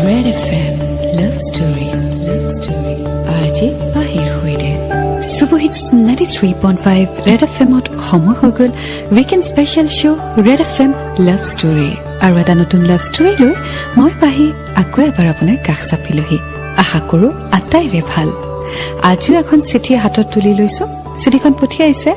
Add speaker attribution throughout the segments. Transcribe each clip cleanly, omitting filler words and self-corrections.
Speaker 1: Red FM Love Story RJ Bahir Huide Super Hits 93.5 Red FM ot homo hogol weekend special show Red FM Love Story aru eta notun love story loi moi pahi akko ebar apunar kakh sapilohi আশা কৰো আটাইৰে ভাল আজি এখন চিঠি হাতত তুলি লৈছো চিঠিখন পঠিয়াইছে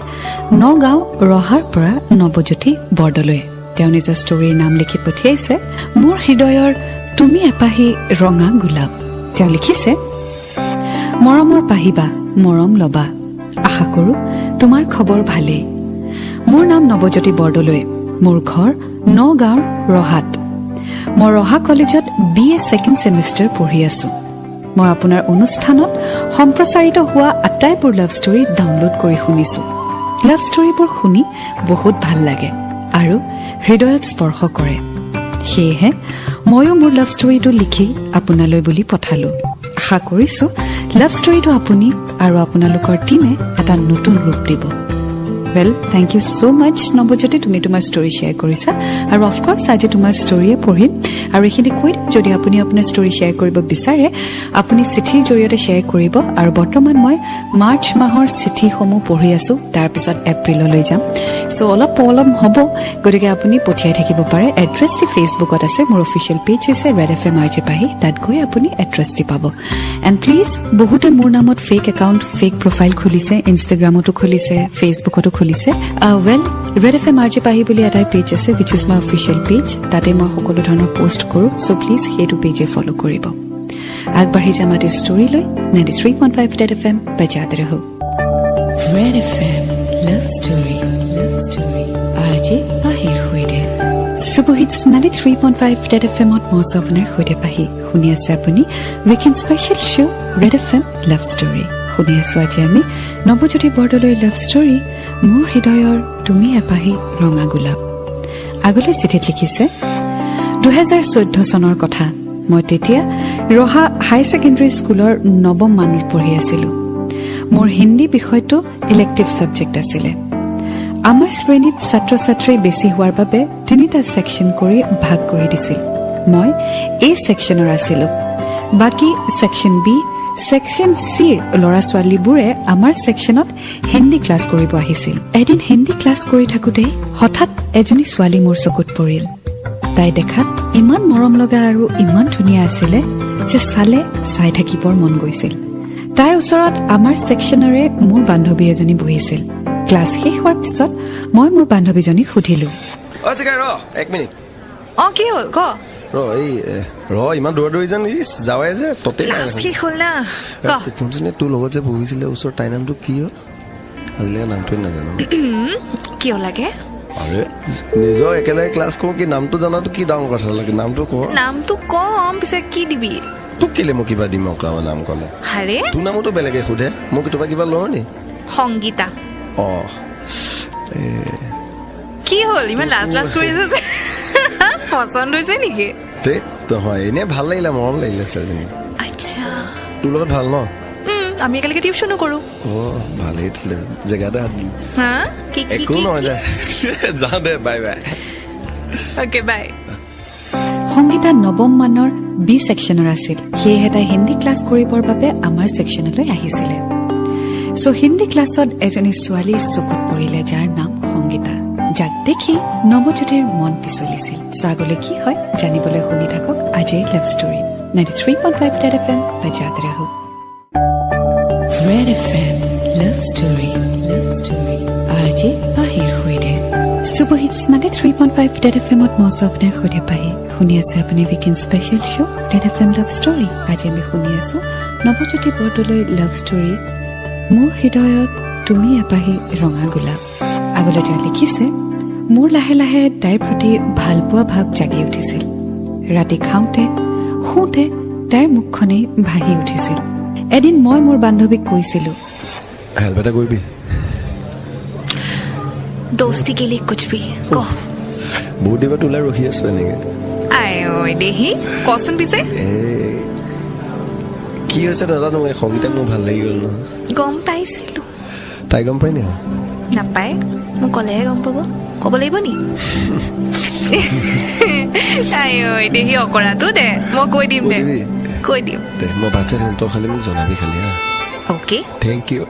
Speaker 1: নগাঁও ৰহাৰ পৰা নৱজ্যোতি বৰদলৈ তেওঁ নিজৰ ষ্টৰীৰ নাম লিখি পঠিয়াইছে মোৰ হৃদয়ৰ তুমি এপাহি ৰঙা গোলাপ তেওঁ লিখিছে মৰমৰ পাহিবা মৰম লবা আশা কৰো তোমাৰ খবৰ ভালে মোৰ নাম নৱজ্যোতি বৰদলৈ মোৰ ঘৰ নগাঁওৰ ৰহাত মই ৰহা কলেজত বিএ সেকেন্ড সেমিস্টাৰ পঢ়ি আছো মই আপোনাৰ অনুষ্ঠানত সম্প্ৰচাৰিত হোৱা আটাইবোৰ লাভ ষ্টৰী ডাউনলোড কৰি শুনিছো লাভ ষ্টৰীবোৰ শুনি বহুত ভাল লাগে আৰু হৃদয়ত স্পৰ্শ কৰে সেয়েহে ময়ো মোৰ লাভ ষ্টৰীটো লিখি আপোনালৈ বুলি পঠালো আশা কৰিছো লাভ ষ্টৰীটো আপুনি আৰু আপোনালোকৰ টিমে এটা নতুন ৰূপ দিব Well, thank you so much Nabajyoti তুমি তোমাৰ ষ্টৰী শেয়াৰ কৰিছা আৰু অফ কোৰ্স আজি তোমাৰ ষ্টৰীয়ে পঢ়িম আৰু এখিনি কৈ যদি আপুনি আপোনাৰ ষ্টৰী শেয়াৰ কৰিব বিচাৰে আপুনি চিঠিৰ জৰিয়তে শেয়াৰ কৰিব আৰু বৰ্তমান মই মাৰ্চ মাহৰ চিঠিসমূহ পঢ়ি আছো তাৰ পিছত এপ্ৰিললৈ যাম সো অলপ হ'ব গতিকে আপুনি পঠিয়াই থাকিব পাৰে এড্ৰেছটি ফেচবুকত আছে মোৰ অফিচিয়েল পেজ হৈছে ৰেড এফএম আৰজে পাহি তাত গৈ আপুনি এড্ৰেছটি পাব এণ্ড প্লিজ বহুতে মোৰ নামত ফেক একাউণ্ট ফেক প্ৰফাইল খুলিছে ইনষ্টাগ্ৰামতো খুলিছে ফেচবুকতো খুলিছে ওয়েল ৰেড এফএম আৰজে পাহি বুলি এটা পেজ আছে which is my official page তাতে মই সকলো ধৰণৰ পোষ্ট কৰো সো প্লিজ হেতু পেজে ফলো কৰিব আগবাঢ়ি যাম আজি ষ্টৰী লৈ 93.5 ৰেড এফএম বজাতে ৰহো Red FM love story RJ পাহিৰ হৈতে Super Hits 93.5 Red FM ot মই আপোনাৰ হৈতে পাহি শুনি আছে আপুনি weekend special show Red FM love story শুনি আছো আজি আমি নৱজ্যোতি বৰদলৈৰ লাভ ষ্টৰী মোৰ হৃদয়ৰ তুমি এপাহি ৰঙা গোলাপ আগলৈ চিঠিত লিখিছে 2014 চনৰ কথা মই তেতিয়া ৰহা হাই সেকেন্ডাৰী স্কুলৰ নৱম মানত পঢ়ি আছিলো মোৰ হিন্দী বিষয়টো ইলেক্টিভ সাবজেক্ট আছিল আমাৰ শ্ৰেণীত ছাত্ৰ-ছাত্ৰী বেছি হোৱাৰ বাবে তিনিটা সেকশন কৰি ভাগ কৰি দিছিল মই এ সেকশনৰ আছিলো বাকি সেকশন বি সেকশন সিৰ লৰা ছোৱালীবোৰে আমাৰ সেকশনত হিন্দী ক্লাছ কৰিব আহিছিল এদিন হিন্দী ক্লাছ কৰি থাকোতে হঠাৎ এজনী ছোৱালী মোৰ চকুত পৰিল তাই দেখাত ইমান মৰম লগা আৰু ইমান ধুনীয়া আছিল যে চালে চাই থাকিবৰ মন গৈছিল তাৰ ওচৰত আমাৰ সেকশনৰে মোৰ বান্ধৱী এজনী বহিছিল ক্লাছ শেষ হোৱাৰ পিছত মই মোৰ বান্ধৱীজনীক সুধিলো
Speaker 2: অজিকা ৰ এক মিনিট
Speaker 3: কি হ'ল ক
Speaker 2: ইমান দৌৰি যান যাৱাই যে ততে
Speaker 3: কি হ'ল না
Speaker 2: কোনজনে তোৰ লগত যে বহিছিলে ওচৰত তাইৰ নামটো কি হয় আজিলৈকে নামটোৱে নাজানো
Speaker 3: কিয় লাগে
Speaker 2: আৰে নিজৰ একেলগে ক্লাছ কৰো কি নামটো জানাটো কি ডাঙৰ কথা লাগে নামটো
Speaker 3: কম পিছে কি দিবি
Speaker 2: তোক কেলে মোক কিবা দিম নাম ক'লে
Speaker 3: আৰে
Speaker 2: তোৰ নামতো বেলেগে সোধে মোক তোমাৰ কিবা লওঁ নি
Speaker 3: সংগীতা কি হ'ল ইমান লাজ কৰিছে যে পছন্দ হৈছে নেকি
Speaker 2: হয় এনে ভাল লাগিলে মৰম লাগিলে ছোৱালীজনী
Speaker 3: আচ্ছা
Speaker 2: তোৰ লগত ভাল ন
Speaker 3: আমি একেলগে টিউচনো কৰো
Speaker 2: ভালেই দিলে জেগাতে হাত দিলি একো নহয় দে যাওঁ দে bye bye
Speaker 3: okay bye
Speaker 1: Sangeeta নৱম মানৰ বি সেকশনৰ আছিল সেয়েহে তাই হিন্দী ক্লাছ কৰিবৰ বাবে আমাৰ সেকশনলৈ আহিছিলে সো হিন্দী ক্লাছত এজনী ছোৱালীৰ চকুত পৰিলে যাৰ নাম সংগীতা যাক দেখি নৱজ্যোতিৰ মন পিছলিছিল আগলৈ কি হয় জানিবলৈ শুনি থাকক আজিৰ লাভ ষ্টৰী 93.5 ৰেড এফএম বজাতে ৰহো Red FM love story RJ পাহিৰ হৈতে Super Hits 93.5 Red FM ot মই আপোনাৰ হৈতে পাহি শুনি আছে আপুনি weekend special show Red FM love story আজি আমি শুনি আছো নৱজ্যোতি বৰদলৈৰ লাভ ষ্টৰী মোৰ হৃদয়ত তুমি এপাহি ৰঙা গোলাপ আগলৈ তেওঁ লিখিছে মোৰ লাহে লাহে তাইৰ প্ৰতি ভাল পোৱা ভাৱ জাগি উঠিছিল ৰাতি খাওঁতে শুওঁতে তাইৰ মুখখনেই ভাহি উঠিছিল এদিন মই মোৰ বান্ধৱীক কৈছিলো
Speaker 2: হেল্প এটা কৰিবি
Speaker 3: दोस्ती के लिए कुछ भी को
Speaker 2: বহুত দিবা তোলা ৰখি আছো এনেকে
Speaker 3: আয়ো দেহি কচোন পিছে
Speaker 2: কি হৈছে নাজানো এই সংগীতাক মোৰ ভাল লাগি গ'ল নহয়
Speaker 3: গম পাইছিলো
Speaker 2: তাই গম পাই নে
Speaker 3: নাপায় মোক ক'লেহে গম পাব ক'ব লাগিব নি আইও এটি হি অকৰাটো দে মই কৈ দিম দে কৈ দিম
Speaker 2: দে মই বাচ্চা দিম তই খালি মোক জনাবি খালি হা
Speaker 3: ওকে
Speaker 2: থ্যাংক ইউ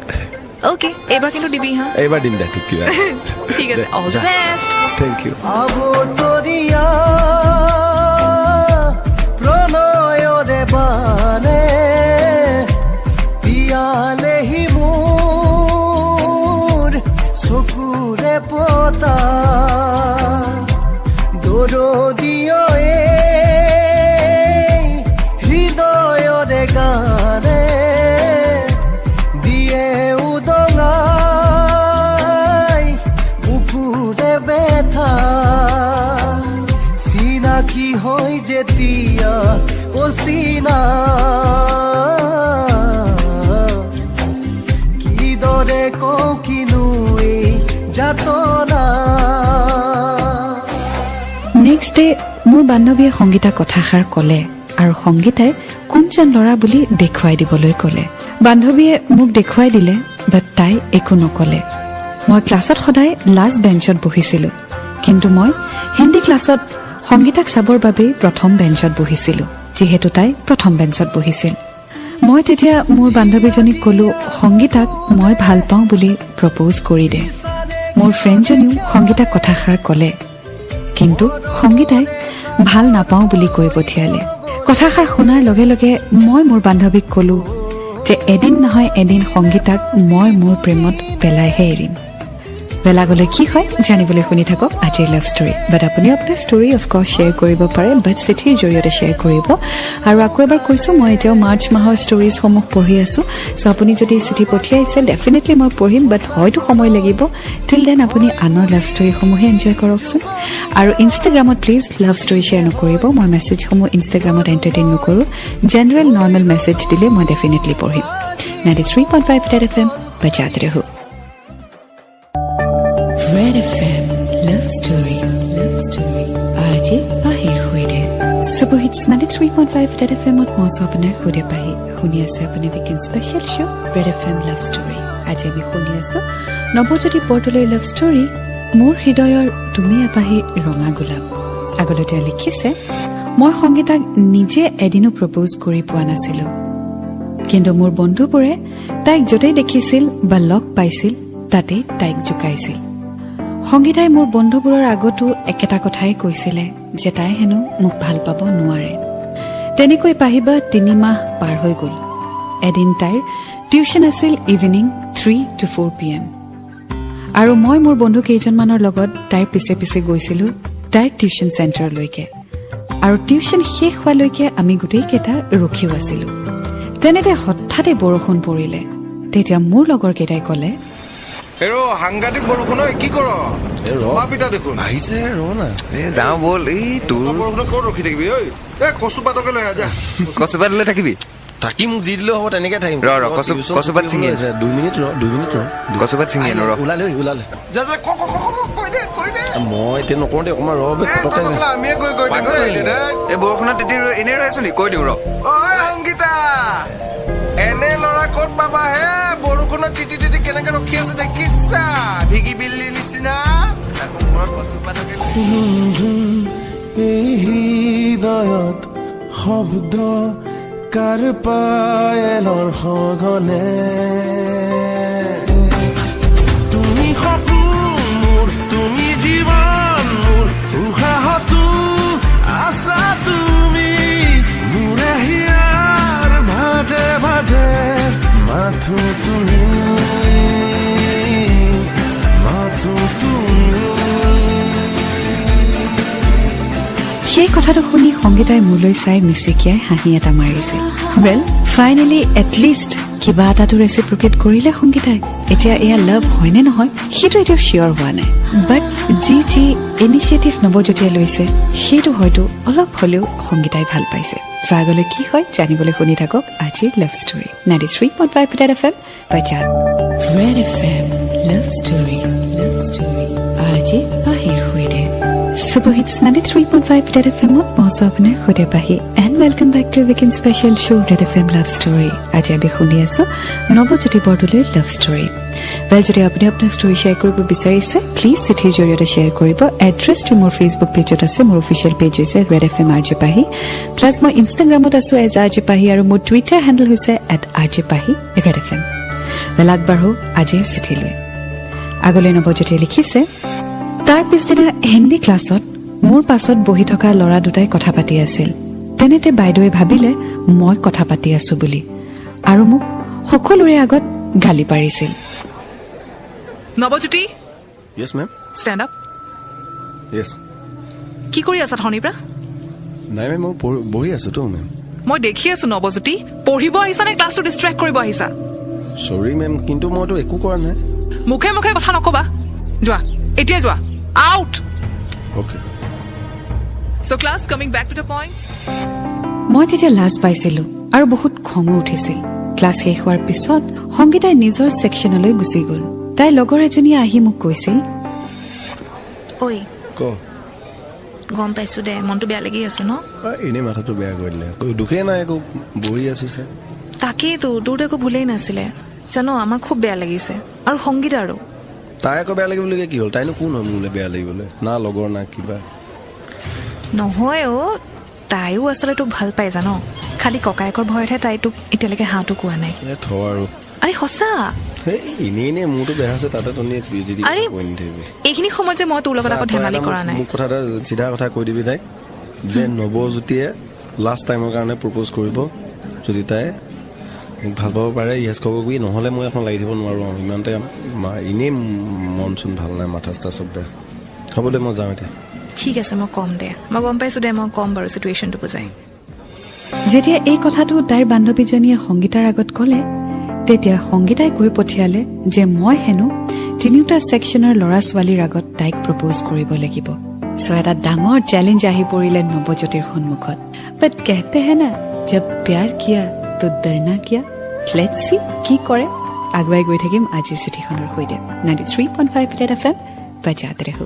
Speaker 3: ওকে এবাৰ কিন্তু দিবি হা
Speaker 2: এইবাৰ দিম দে ঠিক আছে
Speaker 3: ঠিক আছে all the best
Speaker 2: thank you
Speaker 4: আবো তোরিয়া প্রণয়রে বানে তিয়ালেহি মোর চকুরে পতা দরদিও হৃদয়রে গানে দিয়ে উদঙাই বুকুরে ব্যথা চিনাকি হৈ যেতিয়া অচিনা কিদৰে কওঁ কিনো এই যাতনা
Speaker 1: নেক্সট ডে মোৰ বান্ধৱীয়ে সংগীতা কথাষাৰ ক'লে আৰু সংগীতাই কোনজন ল'ৰা বুলি দেখুৱাই দিবলৈ ক'লে বান্ধৱীয়ে মোক দেখুৱাই দিলে বাট তাই একো নক'লে মই ক্লাছত সদায় লাষ্ট বেঞ্চত বহিছিলোঁ কিন্তু মই হিন্দী ক্লাছত সংগীতাক চাবৰ বাবে প্ৰথম বেঞ্চত বহিছিলোঁ যিহেতু তাই প্ৰথম বেঞ্চত বহিছিল মই তেতিয়া মোৰ বান্ধৱীজনীক ক'লো সংগীতাক মই ভাল পাওঁ বুলি প্ৰপ'জ কৰি দে মোৰ ফ্ৰেণ্ডজনীও সংগীতাক কথাষাৰ ক'লে কিন্তু সংগীতাই ভাল নাপাওঁ বুলি কৈ পঠিয়ালে কথাষাৰ শুনাৰ লগে লগে মই মোৰ বান্ধৱীক ক'লো যে এদিন নহয় এদিন সংগীতাক মই মোৰ প্ৰেমত পেলাইহে এৰিম বেলাগলৈ কি হয় জানিবলৈ শুনি থাকক আজিৰ লাভ ষ্টৰী বাট আপুনি আপোনাৰ ষ্টৰী অফক'ৰ্ছ শ্বেয়াৰ কৰিব পাৰে বাট চিঠিৰ জৰিয়তে শ্বেয়াৰ কৰিব আৰু আকৌ এবাৰ কৈছোঁ মই এতিয়াও মাৰ্চ মাহৰ ষ্টৰিজসমূহ পঢ়ি আছোঁ চ' আপুনি যদি চিঠি পঠিয়াইছে ডেফিনেটলি মই পঢ়িম বাট হয়তো সময় লাগিব টিল দেন আপুনি আনৰ লাভ ষ্টৰীসমূহে এনজয় কৰকচোন আৰু ইনষ্টাগ্ৰামত প্লিজ লাভ ষ্টৰী শ্বেয়াৰ নকৰিব মই মেছেজসমূহ ইনষ্টাগ্ৰামত এণ্টাৰটেইন নকৰোঁ জেনেৰেল নৰ্মেল মেছেজ দিলে মই ডেফিনেটলি পঢ়িম 93.5 Red FM बजाते रहो Red FM Love Story RJ Bahir Khuide Subohit 93.5 Red FM ot mosa apnar khude pahi khuni ase apni weekend special show Red FM Love Story aje mi khuni aso nobojoti portaler love story mor hidoyor tumi apahi ronga gulab agolote likhise moi সংগীতাক নিজে এদিনো propose কৰি পোৱা নাছিলো কিন্তু মোৰ বন্ধুবোৰে তাইক যতেই দেখিছিল বা লগ পাইছিল তাতে তাইক জুকাইছিল সংগীতাই মোৰ বন্ধুবোৰৰ আগতো একেটা কথাই কৈছিলে যে তাই হেনো মোক ভাল পাব নোৱাৰে তেনেকৈ পাহিবা 3 মাহ পাৰ হৈ গ'ল এদিন তাইৰ টিউচন আছিল ইভিনিং 3 to 4 pm আৰু মই মোৰ বন্ধু কেইজনমানৰ লগত তাইৰ পিছে পিছে গৈছিলো তাইৰ টিউচন চেণ্টাৰলৈকে আৰু টিউচন শেষ হোৱালৈকে আমি গোটেই কেইটা ৰখিও আছিলো তেনেতে হঠাতে বৰষুণ পৰিলে তেতিয়া মোৰ লগৰ কেইটাই ক'লে
Speaker 5: হেৰো হাংগাটিক বৰষুণ কি কৰ মাপিটা দেখোন
Speaker 2: আহিছে ৰ না
Speaker 5: এ যাওঁ বল এই তোৰ বৰষুণ ক'ত ৰখি থাকিবি ঐ এ কচুপাতকে লৈ আজা কচুপাতলৈ থাকিবি
Speaker 2: তাকি মোক যি দিলে হ'ব তেনেকে থাকিম
Speaker 5: ৰ কচুপাত ছিঙি আছে
Speaker 2: 2 মিনিট ৰ
Speaker 5: কচুপাত ছিঙি আনো ৰ
Speaker 2: ওলালে
Speaker 5: যা যা কৈ দে
Speaker 2: মই এতিয়া নকওঁ দে অকণমান ৰ
Speaker 5: আমি গৈ এই বৰষুণত তেতিয়া এনে ৰৈ আছো নি কৈ দিওঁ ৰ ঐ সংগীতা এনে ল'ৰা ক'ত পাবা হে বৰষুণত তিতি তিতি কেনেকে ৰখি আছে দেখিছা ভিগি বিল্লি নিচিনা তাকো মোৰ কচুপাতকে
Speaker 4: এই হৃদয়ত শব্দ কাৰ পায়েলৰ সঘনে তুমি সপোন মোৰ তুমি জীৱন মোৰ উশাহতো আছা তুমি মোৰে হিয়াৰ ভাজে ভাজে মাথো তুমি
Speaker 1: সেই কথাটো শুনি সংগীতাই মোলৈ চাই মিচিকিয়াই হাঁহি এটা মাৰিছিল ৱেল ফাইনেলি এটলিষ্ট কিবা এটাটো ৰেচিপ্ৰকেট কৰিলে সংগীতাই এতিয়া এয়া লাভ হয়নে নহয় সেইটো এতিয়াও চিয়ৰ হোৱা নাই বাট যি ইনিচিয়েটিভ নৱজ্যোতিয়ে লৈছে সেইটো হয়তো অলপ হ'লেও সংগীতাই ভাল পাইছে আগলৈ কি হয় জানিবলৈ শুনি থাকক আজিৰ লাভ ষ্টৰী 93.5 Red FM বজাত Red FM Love Story RJ Bahir Khuide Subohit 93.5 Red FM ot mosa apnar khude pahi and welcome back to Weekend Special Show Red FM Love Story. Aaj abi khuni aso Nobojyoti Bordoler Love Story. Well, jodi apni apna story share koribo bisarise, please chithi joriyate share koribo. Address to more Facebook page ot ase, more official page ase Red FM RJ Pahi. Plus moi Instagram ot aso as RJ Pahi aru more Twitter handle hoise @RJ Pahi Red FM. Well, akbar ho ajer chithi loi. Agole Nobojyoti likhise tar pisdina Hindi classot মোৰ পাছত বহি থকা লৰা দুটাই কথা পাতি আছিল তেনেতে বাইদেৱে ভাবিলে মই কথা পাতি আছো বুলি আৰু মোক সকলোৰে আগত গালি পাৰিছিল
Speaker 3: Nabajyoti
Speaker 2: Yes, ma'am.
Speaker 3: Stand up
Speaker 2: Yes.
Speaker 3: কি কৰি আছা ধনীপ্ৰা
Speaker 2: নাই মেম মই বহি আছো তো মেম
Speaker 3: মই দেখি আছো নবজ্যোতি পঢ়িব আহিছা নে ক্লাছটো ডিষ্ট্ৰেক্ট কৰিব আহিছা
Speaker 2: সৰি মেম কিন্তু মইতো একো কৰা নাই
Speaker 3: মুখে মুখে কথা নকবা যোৱা এতিয়া যোৱা out
Speaker 2: okay
Speaker 3: So class, coming back to the point.
Speaker 1: মই তেতিয়া লাজ পাইছিলো আৰু বহুত খং উঠিছিল ক্লাছ শেষ হোৱাৰ পিছত সংগীতাই নিজৰ সেকশনলৈ গুচি গল তাই লগৰ এজনীয়ে আহি মোক কৈছিল
Speaker 6: ঐ
Speaker 2: ক
Speaker 6: গম পাইছো দে মনটো বেয়া লাগি আছে ন
Speaker 2: এনে মাথাটো বেয়া কৰি দিলে দুখে নাই একো বহি আছো স্যাৰ
Speaker 6: তাকেইতো তোৰ একো ভুলেই নাছিলে জানো আমাৰ খুব বেয়া লাগিছে আৰু সংগীত আৰু
Speaker 2: তাই আকৌ বেয়া লাগিবলগীয়া কি হ'ল তাইনো কোন হয় মোলৈ বেয়া লাগিবলৈ না লগৰ না কিবা
Speaker 6: নহয় অ তাইও আচলতে তোক ভাল পাই জানো খালি ককায়েকৰ ভয়তহে তাই তোক এতিয়ালৈকে হাঁহটো কোৱা নাই
Speaker 2: থ আৰু
Speaker 6: আৰে সঁচা
Speaker 2: এনেই মোৰতো বেয়া আছে তাতে তনি যদি
Speaker 6: আৰে এইখিনি সময়ত যে মই তোৰ লগত আকৌ ধেমালি কৰা নাই
Speaker 2: মোক কথা এটা চিধা কথা কৈ দিবি তাইক যে নৱজ্যোতিয়ে লাষ্ট টাইমৰ কাৰণে প্ৰপ'জ কৰিব যদি তাই ভাল পাব পাৰে ইয়েছ ক'ব বুলি নহ'লে মই এখন লাগি দিব নোৱাৰোঁ ইমানতে এনেই মন চোন ভাল নাই মাথা চাথা চব বেয়া হ'ব দে মই যাওঁ এতিয়া
Speaker 6: ঠিক আছে মই কম দে মই গম পাইছো দে মই কম বাৰু চিটুৱেশ্যনটো বুজাই
Speaker 1: যেতিয়া এই কথাটো তাইৰ বান্ধৱীজনীয়ে সংগীতাৰ আগত ক'লে তেতিয়া সংগীতাই কৈ পঠিয়ালে যে মই হেনো তিনিটা সেকশনৰ ল'ৰা ছোৱালীৰ আগত তাইক প্ৰপ'জ কৰিব লাগিব সো এটা ডাঙৰ চেলেঞ্জ আহি পৰিলে নৱজ্যোতিৰ সন্মুখত বাট कहते हैं ना जब प्यार किया तो डरना क्या लेट्स सी কি কৰে আগুৱাই গৈ থাকিম আজিৰ চিঠিখনৰ সৈতে 93.5 ৰেড এফএম बजाते रहो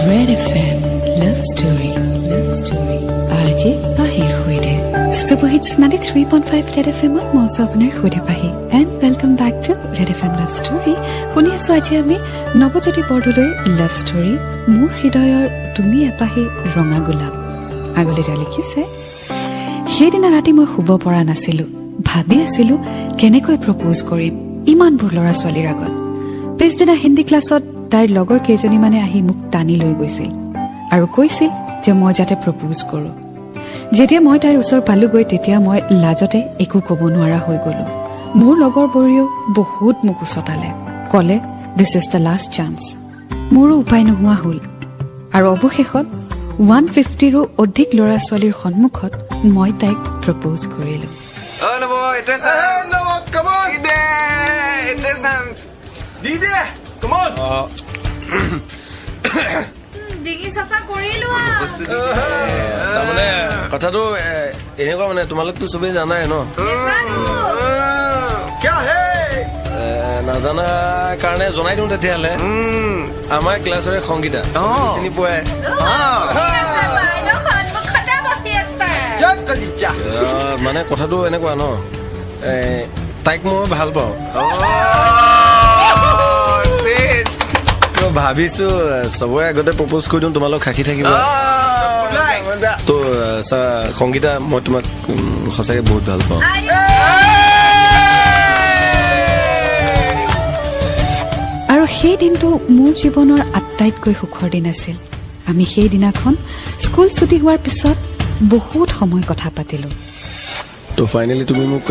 Speaker 1: Red FM love story RJ पाहिर खुइदे सुबह 93.5 रेड एफएम मौसम अपनार खुइदे Pahi and welcome back to Red FM love story শুনি আছো আজি আমি নৱজ্যোতি বৰদলৈৰ লভ ষ্টৰী মোৰ হৃদয়ৰ তুমি এপাহি ৰঙা গোলাপ আগলৈ লিখিছে সেইদিনা ৰাতি মই শুব পৰা নাছিলো ভাবি আছিলো কেনেকৈ প্ৰপ'জ কৰিম ইমানবোৰ ল'ৰা ছোৱালীৰ আগত পিছদিনা হিন্দী ক্লাছত তাইৰ লগৰ কেইজনী মানে আহি মোক টানি লৈ গৈছিল আৰু কৈছিল যে মই যাতে প্ৰপ'জ কৰো যেতিয়া মই তাইৰ ওচৰ পালোগৈ তেতিয়া মই লাজতে একো ক'ব নোৱাৰা হৈ গলো মোৰ লগৰ বৰিও বহুত মোক উচতালে ক'লে this is the last chance মোৰো উপায় নোহোৱা হ'ল আৰু অৱশেষত 150 ৰো অধিক ল'ৰা ছোৱালীৰ সন্মুখত মই তাইক প্ৰপ'জ কৰিলো
Speaker 5: Oh no, it is no, come on. It is Didi, come on.
Speaker 6: ডিগি Safa কৰিলো
Speaker 2: তাৰমানে কথাটো এনেকুৱা মানে তোমালোকতো চবেই জানাই ন
Speaker 5: क्या है
Speaker 2: নাজানা কাৰণে জনাই দিওঁ তেতিয়াহ'লে আমাৰ ক্লাছৰে সংগীতা চিনি পোৱাই মানে কথাটো এনেকুৱা ন তাইক মই ভাল পাওঁ ভাবিছো চবৰে আগতে প্ৰপ'জ কৰি দিওঁ তোমালোক সাক্ষী থাকিব তো সংগীতা মই তোমাক সঁচাকে বহুত ভাল পাওঁ
Speaker 1: আৰু সেই দিনটো মোৰ জীৱনৰ আটাইতকৈ সুখৰ দিন আছিল আমি সেই দিনাখন স্কুল ছুটি হোৱাৰ পিছত বহুত সময় কথা পাতিলো
Speaker 2: তো ফাইনেলি তুমি মোক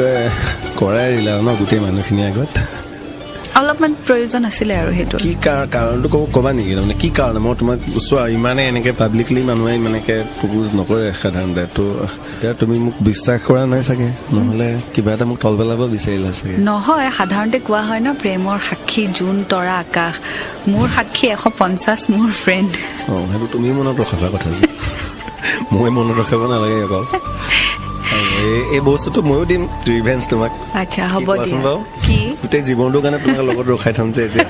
Speaker 2: কৰাই দিলা ন গোটেই মানুহখিনিৰ আগত
Speaker 1: অলপমান প্ৰয়োজন আছিলে আৰু সেইটো
Speaker 2: কি কাৰণটো ক'বা নেকি তাৰমানে কি কাৰণে মই তোমাক চোৱা ইমানে এনেকে পাব্লিকলি মানুহে ইমানেকে প্ৰপ'জ নকৰে সাধাৰণতে তো এতিয়া তুমি মোক বিশ্বাস কৰা নাই চাগে নহ'লে কিবা এটা মোক তল পেলাব বিচাৰিলা চাগে
Speaker 1: নহয় সাধাৰণতে কোৱা হয় ন প্ৰেমৰ সাক্ষী জোন তৰা আকাশ মোৰ সাক্ষী 150 মোৰ ফ্ৰেণ্ড
Speaker 2: সেইটো তুমি মনত ৰখাবা কথা মই মনত ৰখাব নালাগে অকল এই বস্তুটো ময়ো দিম ৰিভেঞ্জ তোমাক
Speaker 1: আচ্ছা হ'ব দিয়া
Speaker 2: কি গোটেই জীৱনটোৰ কাৰণে তোমাক লগত ৰখাই থম যে এতিয়া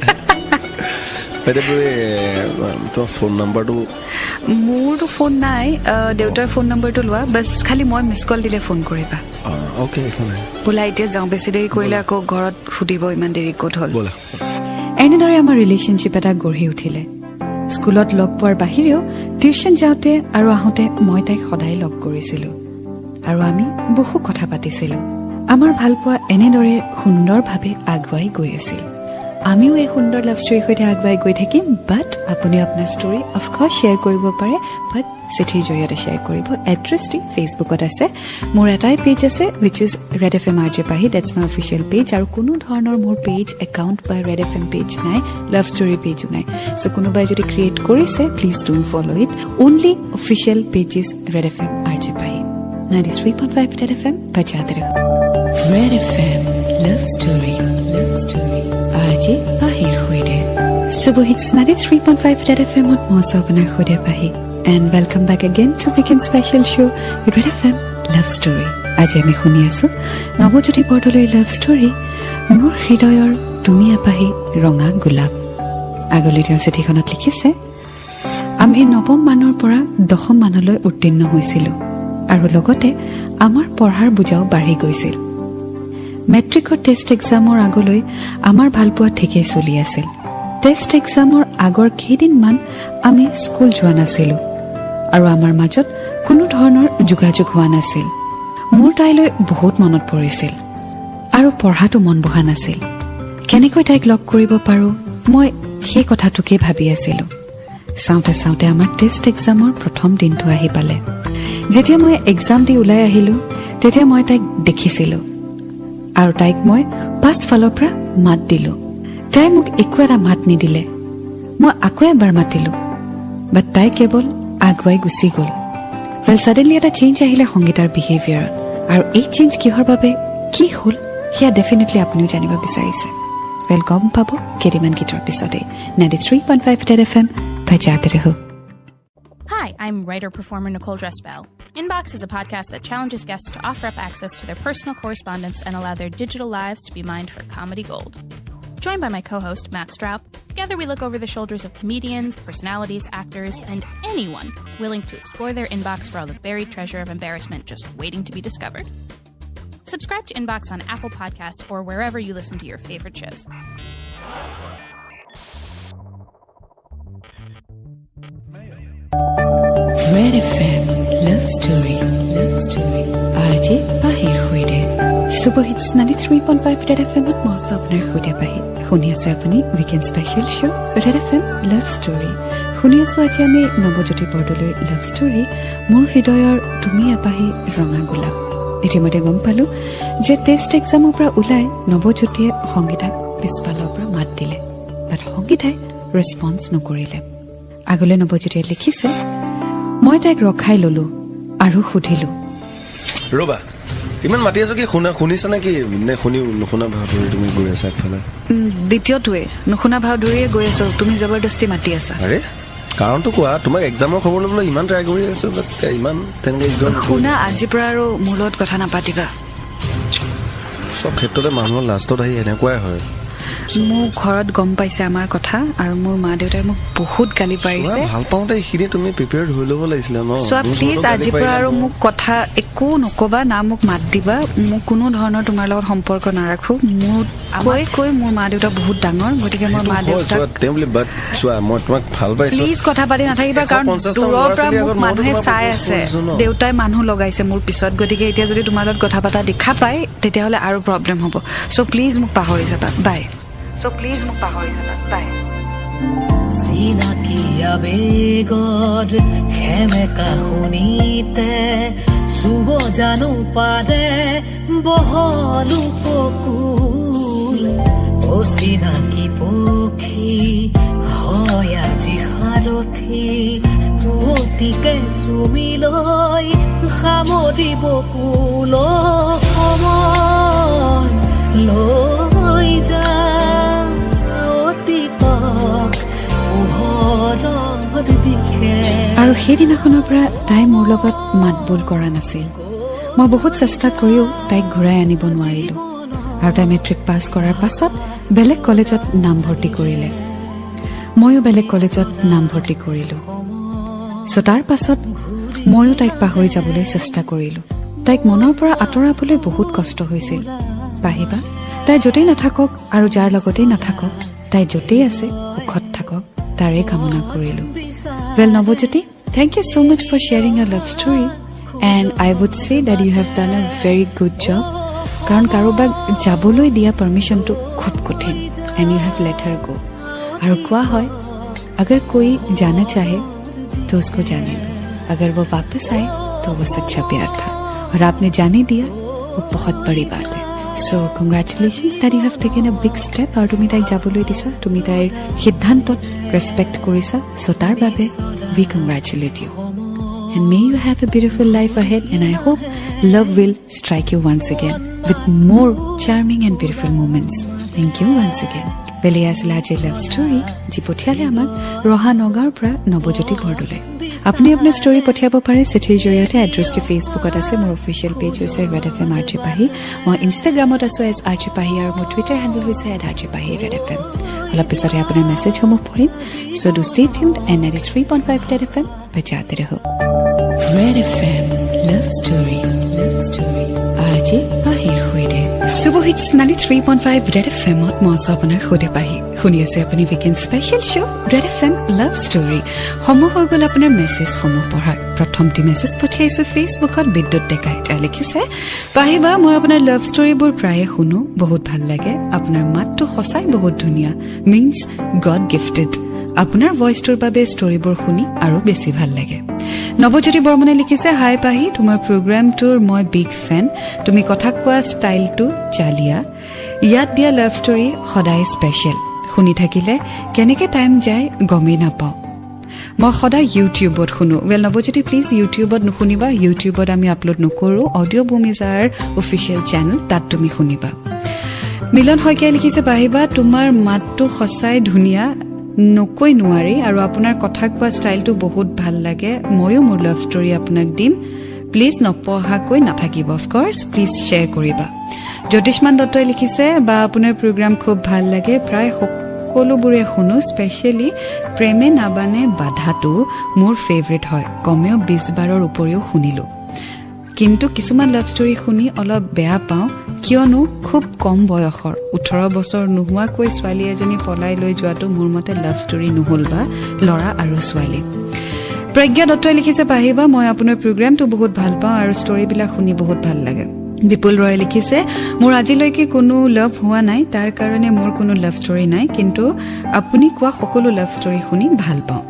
Speaker 2: তোমাৰ ফোন নাম্বাৰটো
Speaker 1: মোৰতো ফোন নাই দেউতাৰ ফোন নম্বৰটো লোৱা বাছ খালি মই মিছ কল দিলে ফোন কৰিবা
Speaker 2: অ'কে একো নাই
Speaker 1: বোলা এতিয়া যাওঁ বেছি দেৰি কৰিলে আকৌ ঘৰত সুধিব ইমান দেৰি ক'ত হ'ল
Speaker 2: ব'লা
Speaker 1: এনেদৰে আমাৰ ৰিলেশ্যনশ্বিপ এটা গঢ়ি উঠিলে স্কুলত লগ পোৱাৰ বাহিৰেও টিউশ্যন যাওঁতে আৰু আহোঁতে মই তাইক সদায় লগ কৰিছিলোঁ আৰু আমি বহু কথা পাতিছিলোঁ আমাৰ ভালপোৱা এনেদৰে সুন্দৰভাৱে আগুৱাই গৈ আছিল আমিও এই সুন্দৰ লাভ ষ্টৰীৰ সৈতে আগুৱাই গৈ থাকিম বাট আপুনি আপোনাৰ ষ্টৰী অফক'ৰ্ছ শ্বেয়াৰ কৰিব পাৰে বাট চিঠিৰ জৰিয়তে শ্বেয়াৰ কৰিব এড্ৰেছটি ফেচবুকত আছে মোৰ এটাই পেজ আছে which is red F M RJ Pahi dates my official page আৰু কোনো ধৰণৰ মোৰ পেজ একাউণ্ট বা ৰেড এফ এম পেজ নাই লাভ ষ্টৰী পেজো নাই চ' কোনোবাই যদি ক্ৰিয়েট কৰিছে please do follow' it only official page is red F M RJ Pahi 93.5 Red F M বাজাতে ৰহ Red F M love story RJ পাহিৰ সৈতে সুবহিত 93.5 ৰেড এফ এমত মই আছোঁ আপোনাৰ সৈতে পাহি and welcome back again to Weekend Special Show Red FM Love Story আজি আমি শুনি আছো নৱজ্যোতি বৰদলৈৰ লাভ ষ্টৰী মোৰ হৃদয়ৰ তুমি আপাহি ৰঙা গোলাপ আগলৈ তেওঁ চিঠিখনত লিখিছে আমি নৱম মানৰ পৰা দশম মানলৈ উত্তীৰ্ণ হৈছিলোঁ আৰু লগতে আমাৰ পঢ়াৰ বুজাও বাঢ়ি গৈছিল মেট্ৰিকৰ টেষ্ট এক্সামৰ আগলৈ আমাৰ ভালপোৱা ঠিকেই চলি আছিল টেষ্ট এক্সামৰ আগৰ কেইদিনমান আমি স্কুল যোৱা নাছিলোঁ আৰু আমাৰ মাজত কোনো ধৰণৰ যোগাযোগ হোৱা নাছিল মোৰ তাইলৈ বহুত মনত পৰিছিল আৰু পঢ়াটো মন বহা নাছিল কেনেকৈ তাইক লগ কৰিব পাৰোঁ মই সেই কথাটোকে ভাবি আছিলোঁ চাওঁতে চাওঁতে আমাৰ টেষ্ট এক্সামৰ প্ৰথম দিনটো আহি পালে যেতিয়া মই এক্সাম দি ওলাই আহিলোঁ তেতিয়া মই তাইক দেখিছিলোঁ আৰু তাইক মই পাছফালৰ পৰা মাত দিলোঁ তাই মোক একো এটা মাত নিদিলে মই আকৌ এবাৰ মাতিলোঁ বাট তাই কেৱল আগুৱাই গুচি গ'ল ৱেল ছাডেনলি এটা চেঞ্জ আহিলে সংগীতাৰ বিহেভিয়াৰত আৰু এই চেঞ্জ কিহৰ বাবে কি হ'ল সেয়া ডেফিনেটলি আপুনিও জানিব বিচাৰিছে ৱেল গম পাব কেইদিনমান গীতৰ পিছতে 93.5 ৰেড এফ এম বাজাতে ৰহ
Speaker 7: Hi, I'm writer-performer Nicole Dressbell. Inbox is a podcast that challenges guests to offer up access to their personal correspondence and allow their digital lives to be mined for comedy gold. Joined by my co-host, Matt Straub, together we look over the shoulders of comedians, personalities, actors, and anyone willing to explore their inbox for all the buried treasure of embarrassment just waiting to be discovered. Subscribe to Inbox on Apple Podcasts or wherever you listen to your favorite shows.
Speaker 1: Red FM Love Story RJ Pahir Khuide Subohits 93.5 Red FM at Mosa Apnar Khuide Pahir Khuni ase apni weekend special show Red FM Love Story Khuni asu aji ame Nobojoti Bordoloi Love Story Mur Hridoyor Tumi Apahi Ronga Gulab ইতিমধ্যে গম পালো যে test এক্সামৰ পৰা ওলাই নৱজ্যোতিয়ে সংগীতাক পিছফালৰ পৰা মাত দিলে বাট সংগীতাই ৰেছপন্স নকৰিলে আগলৈ নৱজ্যোতিয়ে লিখিছে মই তাইক ৰখাই ললো আৰু সুধিলো
Speaker 2: ৰবা ইমান মাতি আছো কি শুনিছা নেকি নে নুশুনা ভাৱ ধৰি তুমি গৈ আছা একফালে
Speaker 1: দ্বিতীয়টোৱে নুশুনা ভাৱ ধৰিয়ে গৈ আছো তুমি জবৰদস্তি মাতি আছা
Speaker 2: আৰে কাৰণটো কোৱা তোমাক এক্সামৰ খবৰ ল'বলৈ ইমান ট্ৰাই কৰি আছো ইমান তেনেকৈ
Speaker 1: শুনা আজিৰ পৰা আৰু মোৰ লগত কথা নাপাতিবা
Speaker 2: চব ক্ষেত্ৰতে মানুহৰ লাষ্টত আহি এনেকুৱাই হয়
Speaker 1: মোক ঘৰত গম পাইছে আমাৰ কথা আৰু মোৰ মা দেউতাই মোক বহুত গালি পাৰিছে
Speaker 2: ভাল পাওঁতে এইখিনি তুমি প্ৰিপেয়াৰ্ড হৈ ল'ব লাগিছিলে ন
Speaker 1: সো প্লিজ আজিৰ পৰা আৰু মোক কথা একো নকবা না মোক মাত দিবা মোক কোনো ধৰণৰ তোমাৰ লগত সম্পৰ্ক নাৰাখো মোৰ কৈ মোৰ মা দেউতা বহুত ডাঙৰ গতিকে মোৰ মা দেউতাক
Speaker 2: মই তোমাক ভাল পাইছো
Speaker 1: প্লিজ কথা পাতি নাথাকিবা কাৰণ দূৰৰ পৰা মোক মানুহে চাই আছে দেউতাই মানুহ লগাইছে মোৰ পিছত গতিকে এতিয়া যদি তোমাৰ লগত কথা পাতা দেখা পায় তেতিয়াহ'লে আৰু প্ৰব্লেম হ'ব সো প্লিজ মোক পাহৰি যাবা বাই
Speaker 8: চিনাকি আবেগৰ খেমেকা শুনিতে চুব জানো পাৰে বহল উপকূল অচিনাকি পক্ষী হয় আজি সাৰথি পুৱতিকে চুমি লৈ সামৰিব কুল সময় লৈ যা
Speaker 1: আৰু সেইদিনাখনৰ পৰা তাই মোৰ লগত মাতবোল কৰা নাছিল মই বহুত চেষ্টা কৰিও তাইক ঘূৰাই আনিব নোৱাৰিলো আৰু তাই মেট্ৰিক পাছ কৰাৰ পাছত বেলেগ কলেজত নামভৰ্তি কৰিলে ময়ো বেলেগ কলেজত নাম ভৰ্তি কৰিলোঁ চ' তাৰ পাছত ময়ো তাইক পাহৰি যাবলৈ চেষ্টা কৰিলোঁ তাইক মনৰ পৰা আঁতৰাবলৈ বহুত কষ্ট হৈছিল পাহিবা তাই য'তেই নাথাকক আৰু যাৰ লগতেই নাথাকক তাই য'তেই আছে সুখত থাকক তাৰে কামনা কৰিলোঁ well Nabajyoti thank you so much for sharing your love story and I would say that you have done a very good job কাৰণ কাৰোবাক যাবলৈ দিয়া পাৰ্মিশ্যনটো খুব কঠিন and you have let her go আৰু কোৱা হয় अगर कोई जाना चाहे तो उसको जाने दो अगर वो वापस आए तो वो सच्चा प्यार था और आपने जाने दिया वो बहुत बड़ी बात है so congratulations that you have taken a big step और तुम ताइक जाबोलै दिसा तुम ताइर सिद्धांतत रेस्पेक्ट करिसा सो तार बारे we congratulate you and may you have a beautiful life ahead and I hope love will strike you once again with more charming and beautiful moments thank you once again বেলে আছিল আজি love story যি পঠিয়ালে আমাক ৰহা নগাঁৱৰ পৰা নৱজ্যোতি বৰদলৈ আপুনি আপোনাৰ story পঠিয়াব পাৰে চিঠিৰ জৰিয়তে এড্ৰেছটো ফেচবুকত আছে মোৰ অফিচিয়েল পেজ হৈছে ৰেড এফ এম আৰজি পাহি মই ইনষ্টাগ্ৰামত আছোঁ এজ আৰজি পাহি আৰু মোৰ টুইটাৰ হেণ্ডেল হৈছে আৰজি পাহি ৰেড এফ এম অলপ পিছতে আপোনাৰ মেছেজসমূহ পঢ়িম so' do stay tuned and 93.5 Red F M বজাতে ৰহো Red F M love story RJ পাহিৰ সৈতে সুবহিত 93.5 ৰেড এফ এমত মই আছোঁ আপোনাৰ সৈতে পাহি শুনি আছে আপুনি weekend special show' Red F M love ষ্টৰী সময় হৈ গ'ল আপোনাৰ মেছেজসমূহ পঢ়াৰ প্ৰথমটি মেছেজ পঠিয়াইছে ফেচবুকত বিদ্যুৎ ডেকাই তেওঁ লিখিছে পাহিবা মই আপোনাৰ লাভ ষ্টৰীবোৰ প্ৰায়ে শুনো বহুত ভাল লাগে আপোনাৰ মাতটো সঁচাই বহুত ধুনীয়া মিনছ গড গিফটেড আপোনাৰ ভইচটোৰ বাবে ষ্টৰীবোৰ শুনি আৰু বেছি ভাল লাগে নৱজ্যোতি বৰ্মনে লিখিছে হাই পাহি তোমাৰ প্ৰগ্ৰামটোৰ মই বিগ ফেন তুমি কথা কোৱা ষ্টাইলটো জালিয়া ইয়াত দিয়া লাভ ষ্টৰী সদায় স্পেচিয়েল শুনি থাকিলে কেনেকৈ টাইম যায় গমেই নাপাওঁ মই সদায় ইউটিউবত শুনো ৱেল নৱজ্যোতি প্লিজ ইউটিউবত নুশুনিবা ইউটিউবত আমি আপলোড নকৰোঁ audio' boom is our official channel তাত তুমি শুনিবা মিলন শইকীয়াই লিখিছে পাহিবা তোমাৰ মাতটো সঁচাই ধুনীয়া নকৈ নোৱাৰি আৰু আপোনাৰ কথা কোৱা ষ্টাইলটো বহুত ভাল লাগে ময়ো মোৰ লাভ ষ্টৰী আপোনাক দিম প্লিজ নপঢ়াকৈ নাথাকিব অফক'ৰ্ছ প্লিজ শ্বেয়াৰ কৰিবা জ্যোতিষমান দত্তই লিখিছে বা আপোনাৰ প্ৰগ্ৰাম খুব ভাল লাগে প্ৰায় সকলোবোৰে শুনো স্পেচিয়েলি প্ৰেমে নাবানে বাধাটো মোৰ ফেভৰেট হয় কমেও 20 বাৰৰ উপৰিও শুনিলোঁ কিন্তু কিছুমান লাভ ষ্টৰী শুনি অলপ বেয়া পাওঁ কিয়নো খুব কম বয়সৰ 18 বছৰ নোহোৱাকৈ ছোৱালী এজনী পলাই লৈ যোৱাটো মোৰ মতে লাভ ষ্টৰী নহ'ল বা ল'ৰা আৰু ছোৱালী প্ৰজ্ঞা দত্তই লিখিছে পাহিবা মই আপোনাৰ প্ৰগ্ৰামটো বহুত ভাল পাওঁ আৰু ষ্টৰীবিলাক শুনি বহুত ভাল লাগে বিপুল ৰয় লিখিছে মোৰ আজিলৈকে কোনো লাভ হোৱা নাই তাৰ কাৰণে মোৰ কোনো লাভ ষ্টৰী নাই কিন্তু আপুনি কোৱা সকলো লাভ ষ্টৰী শুনি ভাল পাওঁ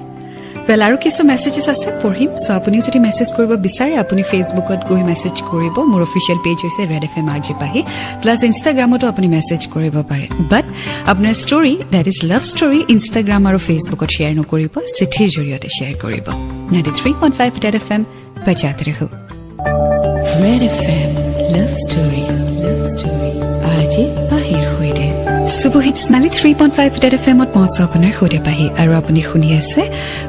Speaker 1: ৱেল আৰু কিছু মেছেজেছ আছে পঢ়িম চ' আপুনিও যদি মেছেজ কৰিব বিচাৰে আপুনি ফেচবুকত গৈ মেছেজ কৰিব মোৰ অফিচিয়েল পেজ হৈছে red F M RJ Pahi plus ইনষ্টাগ্ৰামতো আপুনি মেছেজ কৰিব পাৰে বাট আপোনাৰ story date is love story Instagram আৰু ফেচবুকত শ্বেয়াৰ নকৰিব চিঠিৰ জৰিয়তে শ্বেয়াৰ কৰিব 93.5 ৰেড এফ এম বজাতে ৰহো Red F M love story RJ পাহিৰ সৈতে সুবহিত 93.5 ৰেড এফ এমত মই আছোঁ আপোনাৰ সৈতে পাহি আৰু আপুনি শুনি আছে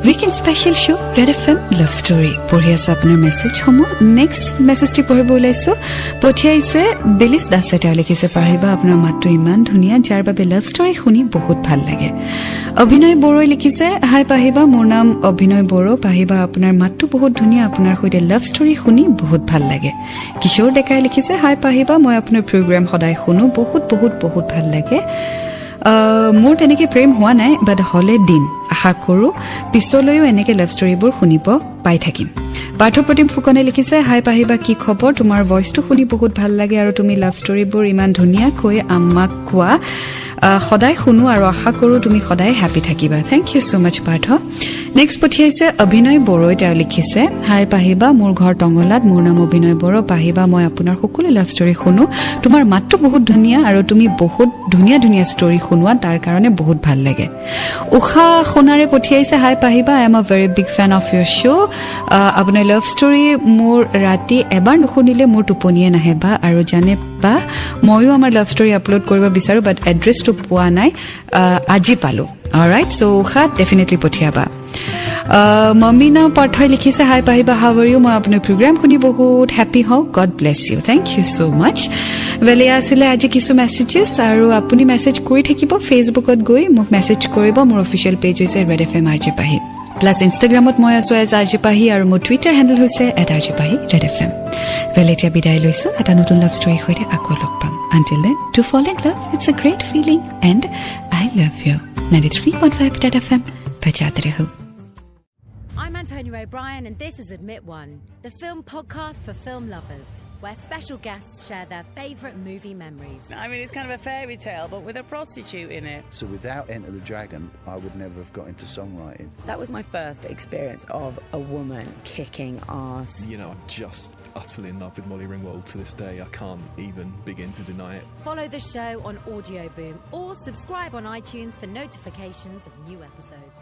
Speaker 1: weekend special show' Red F M love ষ্টৰী পঢ়ি আছোঁ আপোনাৰ মেছেজসমূহ নেক্সট মেছেজটি পঢ়িব ওলাইছোঁ পঠিয়াইছে বেলিছ দাসে তেওঁ লিখিছে পাহিবা আপোনাৰ মাতটো ইমান ধুনীয়া যাৰ বাবে লাভ ষ্টৰী শুনি বহুত ভাল লাগে অভিনয় বড়োই লিখিছে হাই পাহিবা মোৰ নাম অভিনয় বড়ো পাহিবা আপোনাৰ মাতটো বহুত ধুনীয়া আপোনাৰ সৈতে লাভ ষ্টৰী শুনি বহুত ভাল লাগে কিশোৰ ডেকাই লিখিছে হাই পাহিবা মই আপোনাৰ প্ৰগ্ৰাম সদায় শুনো বহুত বহুত বহুত ভাল লাগে মোৰ তেনেকৈ প্ৰেম হোৱা নাই বাট হ'লে দিম আশা কৰোঁ পিছলৈও এনেকৈ লাভ ষ্টৰীবোৰ শুনিব পাই থাকিম পাৰ্থপ্ৰতিম ফুকনে লিখিছে হাই পাহিবা কি খবৰ তোমাৰ ভইচটো শুনি বহুত ভাল লাগে আৰু তুমি লাভ ষ্টৰীবোৰ ইমান ধুনীয়াকৈ আমাক কোৱা সদায় শুনো আৰু আশা কৰোঁ তুমি সদায় হেপী থাকিবা thank you so' much Partha next পঠিয়াইছে অভিনয় বড়োই তেওঁ লিখিছে হাই পাহিবা মোৰ ঘৰ টঙলাত মোৰ নাম অভিনয় বড়ো পাহিবা মই আপোনাৰ সকলো লাভ ষ্টৰী শুনো তোমাৰ মাতটো বহুত ধুনীয়া আৰু তুমি বহুত ধুনীয়া ধুনীয়া ষ্টৰী শুনোৱা তাৰ কাৰণে বহুত ভাল লাগে উষা সোণাৰে পঠিয়াইছে হাই পাহিবা I am a very big fan of your show' আপোনাৰ লাভ ষ্টৰী মোৰ ৰাতি এবাৰ নুশুনিলে মোৰ টোপনিয়ে নাহে বা আৰু জানে বা ময়ো আমাৰ লাভ ষ্টৰী আপলোড কৰিব বিচাৰোঁ বাট এড্ৰেছটো পোৱা নাই আজি পালোঁ অলৰাইট চ' উষা ডেফিনেটলি পঠিয়াবা মমিনা পাঠই লিখিছে হাই পাহিবা হাউ আৰ ইউ মই আপোনাৰ প্ৰগ্ৰাম শুনি বহুত হেপী হওঁ God bless you thank you so' much well এয়া আছিলে আজি কিছু মেছেজেছ আৰু আপুনি মেছেজ কৰি থাকিব ফেচবুকত গৈ মোক মেছেজ কৰিব মোৰ অফিচিয়েল পেজ হৈছে ৰেড FM RJ পাহি প্লাছ ইনষ্টাগ্ৰামত মই আছোঁ এজ RJ পাহি আৰু মোৰ টুইটাৰ হেণ্ডেল হৈছে @RJ পাহি ৰেড FM ৱেল এতিয়া বিদায় লৈছোঁ এটা নতুন লাভ ষ্টৰী সৈতে আকৌ লগ পাম until then to fall in love it's a great feeling and I love you 93.5 red FM बजाते रहो
Speaker 9: I'm Antonia O'Brien and this is Admit One, the film podcast for film lovers, where special guests share their favourite movie memories.
Speaker 10: I mean, it's kind of a fairy tale, but with a prostitute in it.
Speaker 11: So without Enter the Dragon, I would never have got into songwriting.
Speaker 10: That was my first experience of a woman kicking ass.
Speaker 12: You know, I'm just utterly in love with Molly Ringwald to this day. I can't even begin to deny it.
Speaker 9: Follow the show on Audio Boom or subscribe on iTunes for notifications of new episodes.